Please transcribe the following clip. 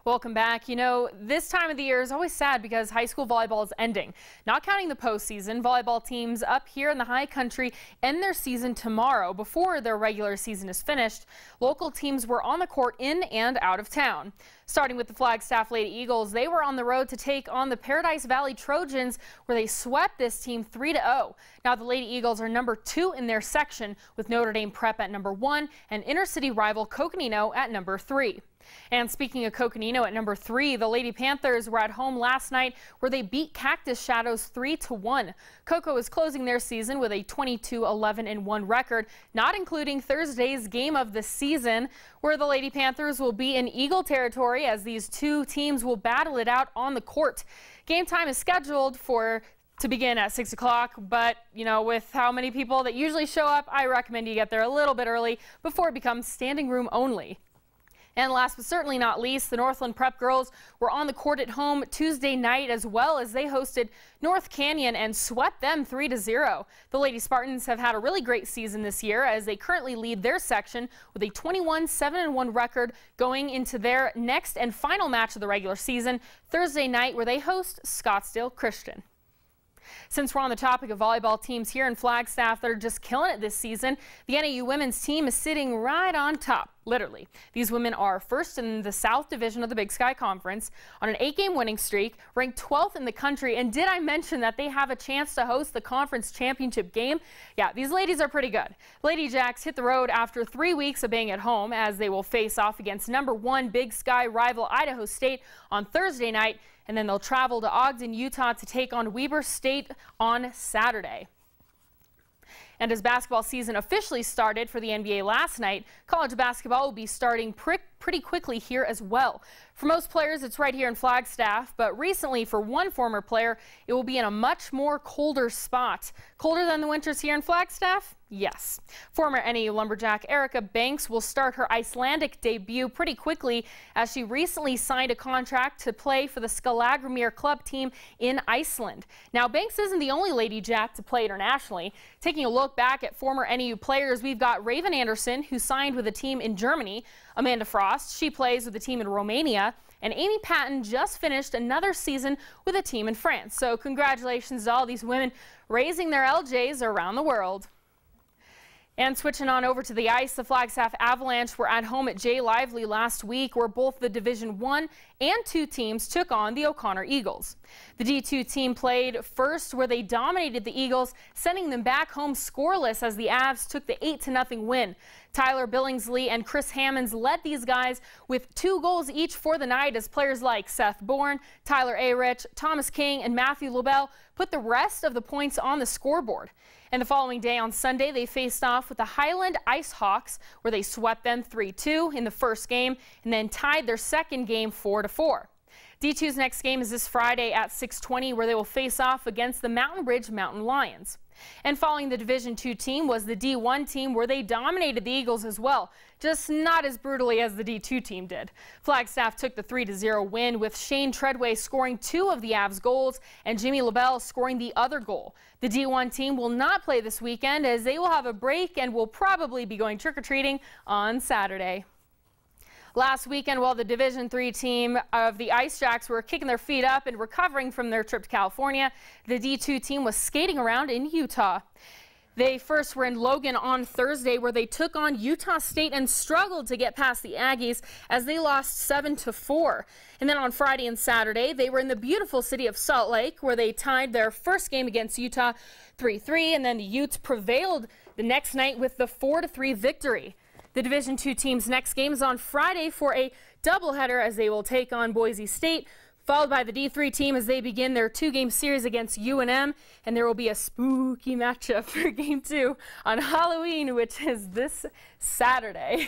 Welcome back. You know, this time of the year is always sad because high school volleyball is ending. Not counting the postseason, volleyball teams up here in the high country end their season tomorrow before their regular season is finished. Local teams were on the court in and out of town. Starting with the Flagstaff Lady Eagles, they were on the road to take on the Paradise Valley Trojans, where they swept this team 3-0. Now the Lady Eagles are number 2 in their section, with Notre Dame Prep at number 1 and inner-city rival Coconino at number 3. And speaking of Coconino at number 3, the Lady Panthers were at home last night where they beat Cactus Shadows 3-1. Coco is closing their season with a 22-11-1 record, not including Thursday's game of the season, where the Lady Panthers will be in Eagle territory as these two teams will battle it out on the court. Game time is scheduled to begin at 6 o'clock, but you know, with how many people that usually show up, I recommend you get there a little bit early before it becomes standing room only. And last but certainly not least, the Northland Prep girls were on the court at home Tuesday night as well as they hosted North Canyon and swept them 3-0. The Lady Spartans have had a really great season this year as they currently lead their section with a 21-7-1 record going into their next and final match of the regular season Thursday night, where they host Scottsdale Christian. Since we're on the topic of volleyball teams here in Flagstaff that are just killing it this season, the NAU women's team is sitting right on top, literally. These women are first in the South Division of the Big Sky Conference on an 8-game winning streak, ranked 12th in the country. And did I mention that they have a chance to host the conference championship game? Yeah, these ladies are pretty good. Lady Jacks hit the road after 3 weeks of being at home as they will face off against number 1 Big Sky rival Idaho State on Thursday night. And then they'll travel to Ogden, Utah to take on Weber State on Saturday. And as basketball season officially started for the NBA last night, college basketball will be starting pretty quickly here as well. For most players, it's right here in Flagstaff, but recently for one former player, it will be in a much more colder spot. Colder than the winters here in Flagstaff? Yes. Former NAU Lumberjack Erica Banks will start her Icelandic debut pretty quickly as she recently signed a contract to play for the Skallagrimir club team in Iceland. Now, Banks isn't the only Lady Jack to play internationally. Taking a look back at former NAU players, we've got Raven Anderson, who signed with a team in Germany. Amanda Frost, she plays with a team in Romania. And Amy Patton just finished another season with a team in France. So congratulations to all these women raising their LJs around the world. And switching on over to the ice, the Flagstaff Avalanche were at home at Jay Lively last week, where both the Division I and II teams took on the O'Connor Eagles. The D2 team played first, where they dominated the Eagles, sending them back home scoreless as the Avs took the 8-0 win. Tyler Billingsley and Chris Hammonds led these guys with 2 goals each for the night, as players like Seth Bourne, Tyler Arich, Thomas King, and Matthew Lobel put the rest of the points on the scoreboard. And the following day on Sunday, they faced off with the Highland Ice Hawks, where they swept them 3-2 in the first game and then tied their second game 4-4. D2's next game is this Friday at 6:20, where they will face off against the Mountain Ridge Mountain Lions. And following the Division II team was the D1 team, where they dominated the Eagles as well, just not as brutally as the D2 team did. Flagstaff took the 3-0 win, with Shane Treadway scoring 2 of the Avs goals and Jimmy LaBelle scoring the other goal. The D1 team will not play this weekend as they will have a break and will probably be going trick-or-treating on Saturday. Last weekend, while the Division III team of the Ice Jacks were kicking their feet up and recovering from their trip to California, the D2 team was skating around in Utah. They first were in Logan on Thursday, where they took on Utah State and struggled to get past the Aggies as they lost 7-4. And then on Friday and Saturday, they were in the beautiful city of Salt Lake, where they tied their first game against Utah 3-3, and then the Utes prevailed the next night with the 4-3 victory. The Division II team's next game is on Friday for a doubleheader as they will take on Boise State, followed by the D3 team as they begin their 2-game series against UNM, and there will be a spooky matchup for Game 2 on Halloween, which is this Saturday.